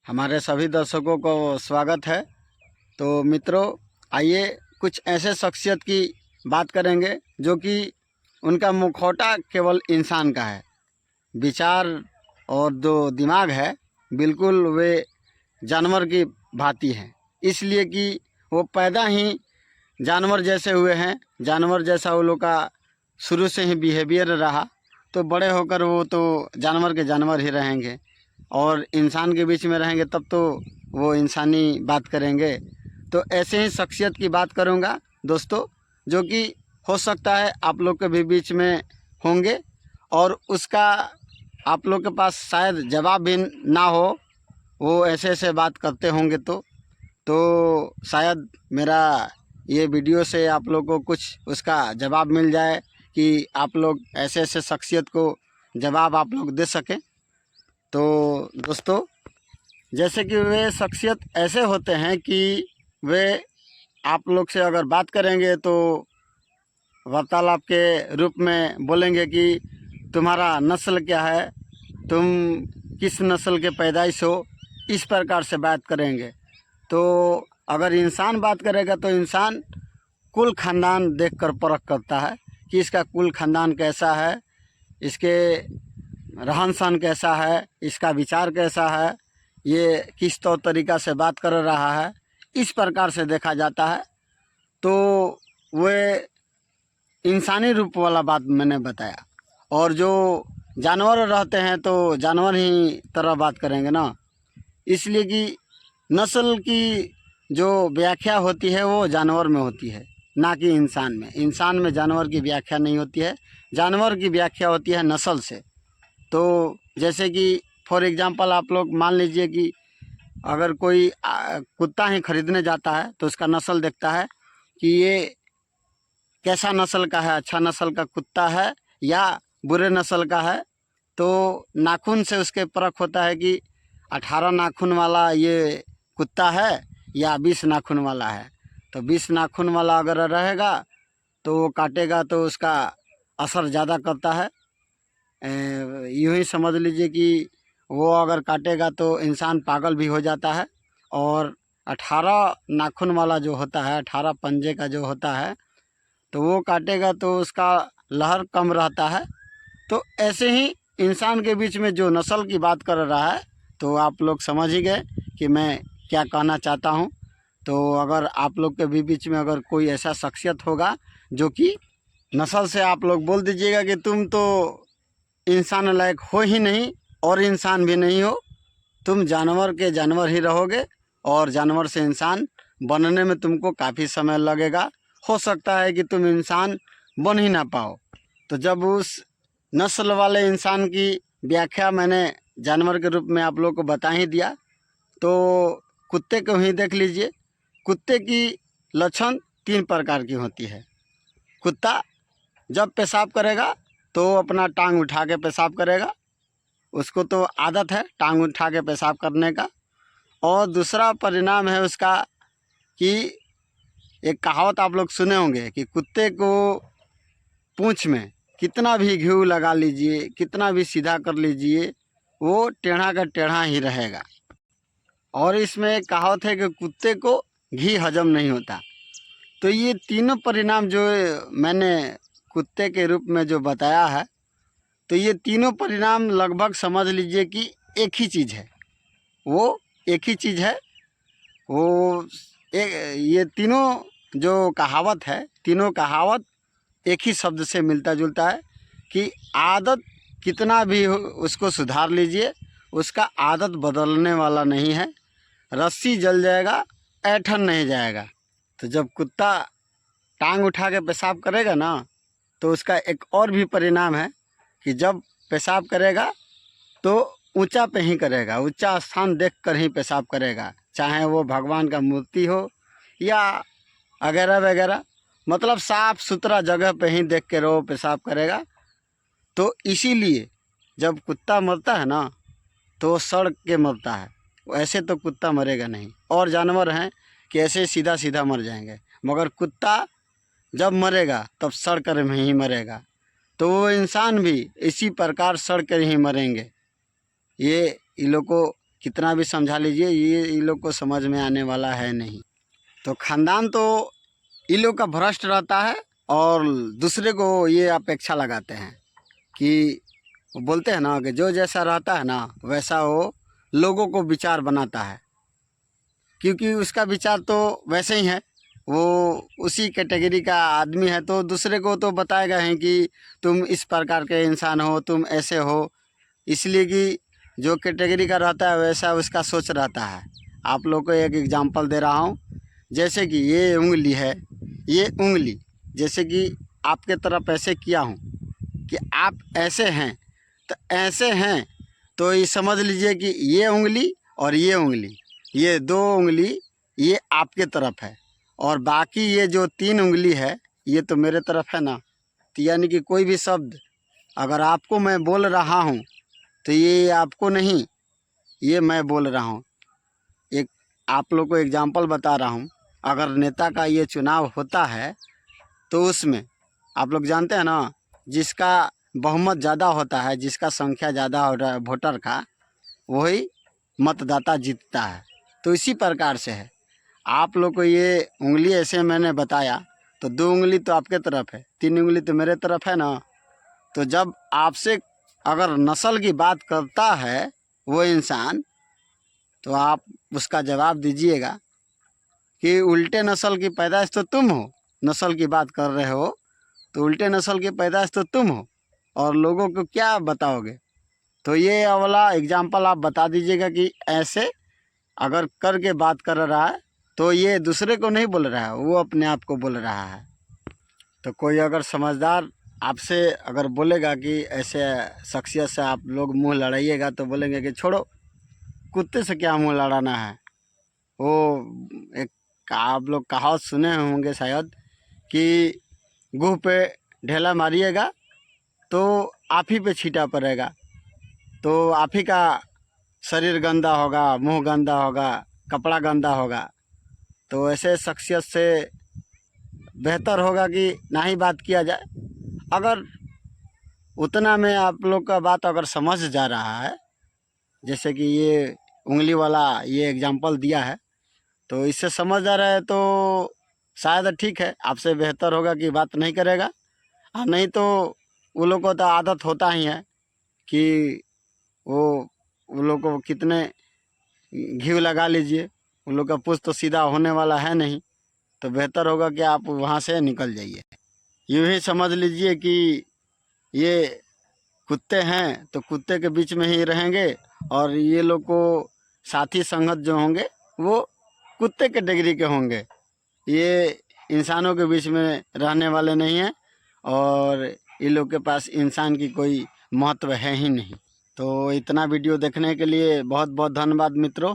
हमारे सभी दर्शकों को स्वागत है। तो मित्रों, आइए कुछ ऐसे शख्सियत की बात करेंगे जो कि उनका मुखौटा केवल इंसान का है। विचार और जो दिमाग है बिल्कुल वे जानवर की भांति हैं, इसलिए कि वो पैदा ही जानवर जैसे हुए हैं। जानवर जैसा वो लोग का शुरू से ही बिहेवियर रहा, तो बड़े होकर वो तो जानवर के जानवर ही रहेंगे और इंसान के बीच में रहेंगे तब तो वो इंसानी बात करेंगे। तो ऐसे ही शख्सियत की बात करूँगा दोस्तों, जो कि हो सकता है आप लोग के भी बीच में होंगे और उसका आप लोग के पास शायद जवाब भी ना हो। वो ऐसे ऐसे बात करते होंगे तो शायद मेरा ये वीडियो से आप लोग को कुछ उसका जवाब मिल जाए कि आप लोग ऐसे ऐसे शख्सियत को जवाब आप लोग दे सकें। तो दोस्तों, जैसे कि वे शख्सियत ऐसे होते हैं कि वे आप लोग से अगर बात करेंगे तो वार्तालाप के रूप में बोलेंगे कि तुम्हारा नस्ल क्या है, तुम किस नस्ल के पैदाइश हो, इस प्रकार से बात करेंगे। तो अगर इंसान बात करेगा तो इंसान कुल ख़ानदान देखकर परख करता है कि इसका कुल ख़ानदान कैसा है, इसके रहन सहन कैसा है, इसका विचार कैसा है, ये किस तौर तरीक़ा से बात कर रहा है, इस प्रकार से देखा जाता है। तो वे इंसानी रूप वाला बात मैंने बताया। और जो जानवर रहते हैं तो जानवर ही तरह बात करेंगे ना, इसलिए कि नस्ल की जो व्याख्या होती है वो जानवर में होती है, ना कि इंसान में। इंसान में जानवर की व्याख्या नहीं होती है, जानवर की व्याख्या होती है नस्ल से। तो जैसे कि फॉर एग्ज़ाम्पल आप लोग मान लीजिए कि अगर कोई कुत्ता ही ख़रीदने जाता है तो उसका नस्ल देखता है कि ये कैसा नस्ल का है, अच्छा नस्ल का कुत्ता है या बुरे नस्ल का है। तो नाखून से उसके परख होता है कि 18 नाखून वाला ये कुत्ता है या 20 नाखून वाला है। तो 20 नाखून वाला अगर रहेगा तो वो काटेगा तो उसका असर ज़्यादा करता है। यूँ ही समझ लीजिए कि वो अगर काटेगा तो इंसान पागल भी हो जाता है। और 18 नाखून वाला जो होता है, 18 पंजे का जो होता है, तो वो काटेगा तो उसका लहर कम रहता है। तो ऐसे ही इंसान के बीच में जो नस्ल की बात कर रहा है, तो आप लोग समझ ही गए कि मैं क्या कहना चाहता हूँ। तो अगर आप लोग के भी बीच में अगर कोई ऐसा शख्सियत होगा जो कि नस्ल से आप लोग बोल दीजिएगा कि तुम तो इंसान लायक हो ही नहीं और इंसान भी नहीं हो, तुम जानवर के जानवर ही रहोगे और जानवर से इंसान बनने में तुमको काफ़ी समय लगेगा। हो सकता है कि तुम इंसान बन ही ना पाओ। तो जब उस नस्ल वाले इंसान की व्याख्या मैंने जानवर के रूप में आप लोग को बता ही दिया, तो कुत्ते को ही देख लीजिए। कुत्ते की लक्षण 3 प्रकार की होती है। कुत्ता जब पेशाब करेगा तो अपना टांग उठा के पेशाब करेगा, उसको तो आदत है टांग उठा के पेशाब करने का। और दूसरा परिणाम है उसका कि एक कहावत आप लोग सुने होंगे कि कुत्ते को पूँछ में कितना भी घी लगा लीजिए, कितना भी सीधा कर लीजिए, वो टेढ़ा का टेढ़ा ही रहेगा। और इसमें एक कहावत है कि कुत्ते को घी हजम नहीं होता। तो ये तीनों परिणाम जो मैंने कुत्ते के रूप में जो बताया है, तो ये तीनों परिणाम लगभग समझ लीजिए कि एक ही चीज़ है। वो एक ही चीज़ है। वो ये तीनों जो कहावत है, तीनों कहावत एक ही शब्द से मिलता जुलता है कि आदत कितना भी हो उसको सुधार लीजिए, उसका आदत बदलने वाला नहीं है। रस्सी जल जाएगा, ऐंठन नहीं जाएगा। तो जब कुत्ता टांग उठा के पेशाब करेगा ना, तो उसका एक और भी परिणाम है कि जब पेशाब करेगा तो ऊंचा पे ही करेगा, ऊंचा स्थान देख कर ही पेशाब करेगा, चाहे वो भगवान का मूर्ति हो या वगैरह वगैरह। मतलब साफ़ सुथरा जगह पे ही देख के वो पेशाब करेगा। तो इसीलिए जब कुत्ता मरता है ना, तो वो सड़ के मरता है। ऐसे तो कुत्ता मरेगा नहीं। और जानवर हैं कि ऐसे सीधा सीधा मर जाएंगे, मगर कुत्ता जब मरेगा तब सड़ कर में ही मरेगा। तो वो इंसान भी इसी प्रकार सड़ कर ही मरेंगे। ये इन लोग को कितना भी समझा लीजिए, ये इन लोग को समझ में आने वाला है नहीं। तो ख़ानदान तो इन लोग का भ्रष्ट रहता है और दूसरे को ये अपेक्षा लगाते हैं कि वो बोलते हैं ना कि जो जैसा रहता है ना वैसा वो लोगों को विचार बनाता है, क्योंकि उसका विचार तो वैसे ही है, वो उसी कैटेगरी का आदमी है, तो दूसरे को तो बताएगा ही कि तुम इस प्रकार के इंसान हो, तुम ऐसे हो, इसलिए कि जो कैटेगरी का रहता है वैसा उसका सोच रहता है। आप लोग को एक एग्जांपल दे रहा हूँ, जैसे कि ये उंगली है, ये उंगली जैसे कि आपके तरफ ऐसे किया हूँ कि आप ऐसे हैं, तो ऐसे हैं तो ये समझ लीजिए कि ये उंगली और ये उंगली, ये दो उंगली ये आपके तरफ है और बाकी ये जो 3 उंगली है ये तो मेरे तरफ है ना। तो यानी कि कोई भी शब्द अगर आपको मैं बोल रहा हूँ तो ये आपको नहीं, ये मैं बोल रहा हूँ। एक आप लोग को एग्जांपल बता रहा हूँ, अगर नेता का ये चुनाव होता है तो उसमें आप लोग जानते हैं ना, जिसका बहुमत ज़्यादा होता है, जिसका संख्या ज़्यादा हो रहा है वोटर का, वही मतदाता जीतता है। तो इसी प्रकार से है। आप लोग को ये उंगली ऐसे मैंने बताया तो 2 उंगली तो आपके तरफ है, 3 उंगली तो मेरे तरफ है ना। तो जब आपसे अगर नस्ल की बात करता है वो इंसान, तो आप उसका जवाब दीजिएगा कि उल्टे नस्ल की पैदाइश तो तुम हो, नस्ल की बात कर रहे हो तो उल्टे नस्ल की पैदाइश तो तुम हो और लोगों को क्या बताओगे। तो ये वाला एग्जाम्पल आप बता दीजिएगा कि ऐसे अगर करके बात कर रहा है तो ये दूसरे को नहीं बोल रहा है, वो अपने आप को बोल रहा है। तो कोई अगर समझदार आपसे अगर बोलेगा कि ऐसे शख्सियत से आप लोग मुंह लड़ाइएगा तो बोलेंगे कि छोड़ो, कुत्ते से क्या मुंह लड़ाना है। वो एक आप लोग कहावत सुने होंगे शायद कि गुह पे ढेला मारिएगा तो आप ही पे छींटा पड़ेगा, तो आप ही का शरीर गंदा होगा, मुंह गंदा होगा, कपड़ा गंदा होगा। तो ऐसे शख्सियत से बेहतर होगा कि ना ही बात किया जाए। अगर उतना में आप लोग का बात अगर समझ जा रहा है, जैसे कि ये उंगली वाला ये एग्जांपल दिया है, तो इससे समझ आ रहा है तो शायद ठीक है, आपसे बेहतर होगा कि बात नहीं करेगा। हाँ, नहीं तो वो लोग को तो आदत होता ही है कि वो लोग को कितने घी लगा लीजिए, उन लोग का पूछ तो सीधा होने वाला है नहीं। तो बेहतर होगा कि आप वहाँ से निकल जाइए। यूँ ही समझ लीजिए कि ये कुत्ते हैं तो कुत्ते के बीच में ही रहेंगे और ये लोग को साथी संगत जो होंगे वो कुत्ते कैटेगरी के होंगे, ये इंसानों के बीच में रहने वाले नहीं हैं और इन लोग के पास इंसान की कोई महत्व है ही नहीं। तो इतना वीडियो देखने के लिए बहुत बहुत धन्यवाद मित्रों।